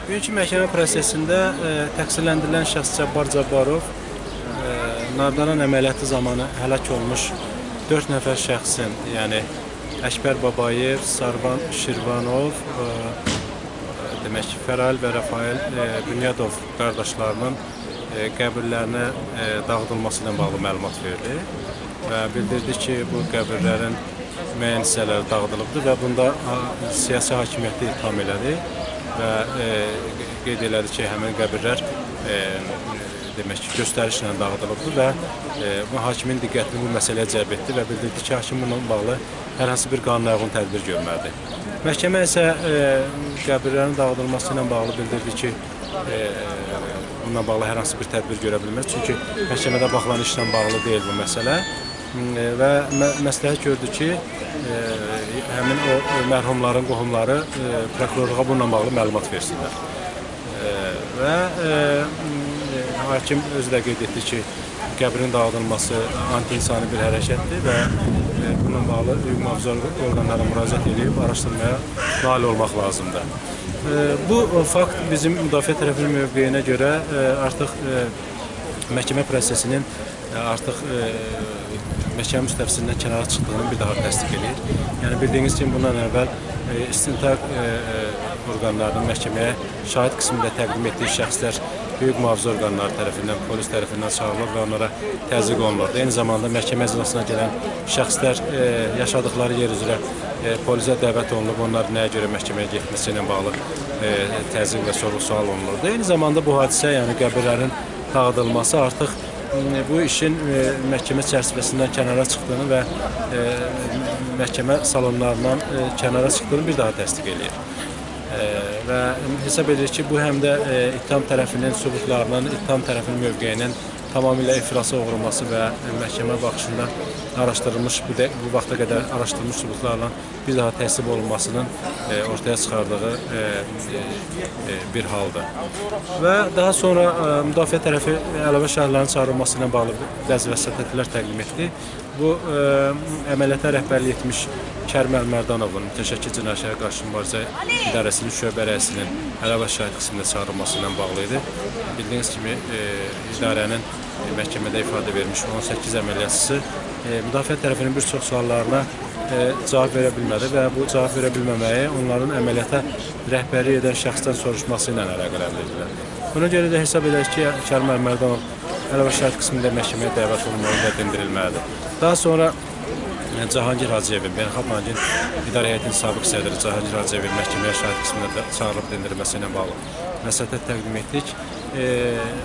Bugünkü məhkəmə prosesində təqsirləndirilən şəxs Cabbar Cabbarov nardana əməliyyatı zamanı həlak olmuş 4 nəfər şəxsin, yəni Əkbər Babayev, Sarvan Şirvanov, demək ki, Fərail və Rafael Bünyadov qardaşlarının qəbirlərinə dağıdılması ilə bağlı məlumat verdi və bildirdi ki, bu qəbirlərin müəyyən hissələri dağıdılıbdır və bunda siyasi hakimiyyəti ittiham elədi və qeyd elədi ki, həmin qəbirlər demək ki, göstərişlə dağıdılıbdır və bu hakimin diqqətini bu məsələyə cəlb etdi və bildirdi ki, hakim bununla bağlı hər hansı bir qanuna uyğun tədbir görməlidir. Məhkəmə isə qəbirlərin dağıdılması ilə bağlı bildirdi ki, bununla bağlı hər hansı bir tədbir görə bilməz. Çünki məhkəmədə baxılan işlə bağlı deyil bu məsələ və məsləhət gördü ki, həmin o mərhumların qohumları prokurorluğa bununla bağlı məlumat versinlər. Və hakim özü də qeyd etdi ki, qəbrin dağıdılması anti-insani bir hərəkətdir və bununla bağlı hüquq-mühafizə orqanlarına müraciət edib araşdırmaya nail olmaq lazımdır. Bu fakt bizim müdafiə tərəfinin mövqeyinə görə artıq məhkəmə prosesinin artıq məhkəmə müstəfisindən kənara çıxdığını bir daha təsdiq edir. Yəni bildiyiniz kimi bundan əvvəl istintaq orqanlarının məhkəməyə şahid qismində təqdim etdiyi şəxslər hüquq-mühafizə orqanları tərəfindən, polis tərəfindən çağırılır və onlara təzyiq olunurdu. Eyni zamanda məhkəmə iclasına gələn şəxslər yaşadıkları yer üzrə polisə dəvət olunub, onlar nəyə görə məhkəməyə getməsi ilə bağlı təzyiq və sorğu-sual olunurdu. Eyni zamanda bu hadisə, yəni qəbirlərin dağıdılması artıq bu işin məhkəmə çərçivəsindən kənara çıxdığını və məhkəmə salonlarından kənara çıxdığını bir daha təsdiq edir. Və hesab edir ki, bu həm də ittiham tərəfinin sübutlarının, ittiham tərəfinin mövqeyinin tamamilə iflasa uğraması və məhkəmə baxışında araşdırılmış, bu vaxta qədər araşdırılmış sübutlarla bir daha təsdiq olunmasının ortaya çıxardığı bir haldır. Və daha sonra müdafiə tərəfi əlavə şəhərlərin çağırılması ilə bağlı bəzi vəsatətlər təqdim etdi. Bu, əməliyyata rəhbərlik etmiş Kərəm Əlmərdanovun Mütəşəkkil Cinayətlərə Qarşı Mübarizə İdarəsinin şöbə rəisinin əlavə şahid qismində çağırılması ilə bağlı idi. Bildiyiniz kimi, idarənin məhkəmədə ifadə vermiş 18 əməliyyatçısı müdafiə tərəfinin bir çox suallarına cavab verə bilmədi və bu cavab verə bilməməyi onların əməliyyata rəhbərlik edən şəxsdən soruşması ilə əlaqələndirdilər. Buna görə də hesab edək ki, Kərəm Əlmərdanov əlavə şahid qismində məhkəməyə dəvət olunmalı və dindirilməlidir. Daha sonra Cahangir Hacıyevin, Beynəlxalq Bankın İdarə Heyətinin sabiq sədri Cahangir Hacıyevin məhkəməyə şahid qismində çağırılıb dindirilməsi ilə bağlı vəsatət təqdim etdik.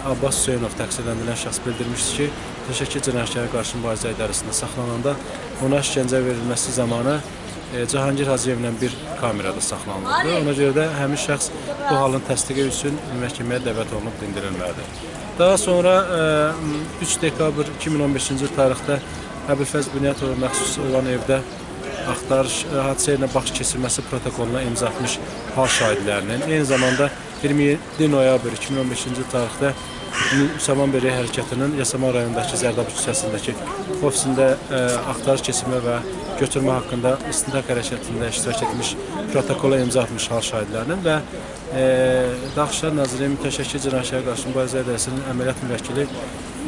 Abbas Hüseynov təqsirləndirilən şəxs bildirmişdir ki, Mütəşəkkil Cinayətlərə Qarşı Mübarizə İdarəsində saxlananda ona işgəncə verilməsi zamanı Cahangir Hacıyevlə bir kamerada saxlanılırdı. Ona görə də həmin şəxs bu halın təsdiqi üçün məhkəməyə dəvət olunub dindirilməlidir. Daha sonra 3 dekabr 2015-ci tarixdə Əbülfəz Bünyatova məxsus olan evdə axtarış hadisə ilə baş keçirməsi protokoluna imza atmış hal şahidlərinin, eyni zamanda 27 noyabr 2015-ci tarixdə Müsəlman Birliyi Hərəkatının Yasamal rayonundakı Zərdab küçəsindəki ofisində axtarış keçirmə və götürmə haqqında istintaq hərəkatında iştirak etmiş protokola imza atmış hal şahidlərinin və Daxışlar Nazirliyi Mütəşəkkil Cinayətlərə Qarşı Mübarizə İdarəsinin əməliyyat müvəkkili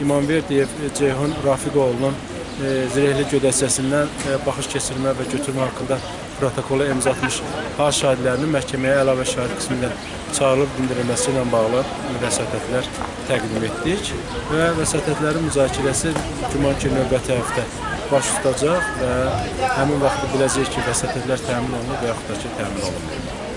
İmamverdiyev Ceyhun Rafiqoğlu'nun zirehli gödəkçəsindən baxış keçirmə və götürmə haqqında protokola imza atmış hal şahidlərinin məhkəməyə əlavə şahid qismində çağırılıb dindirilməsi ilə bağlı vəsatətlər təqdim etdik və vəsatətlərin müzakirəsi güman ki, növbəti həftə baş tutacaq və həmin vaxtda biləcəyik ki, vəsatətlər təmin olunur və yaxud da ki, təmin olunur.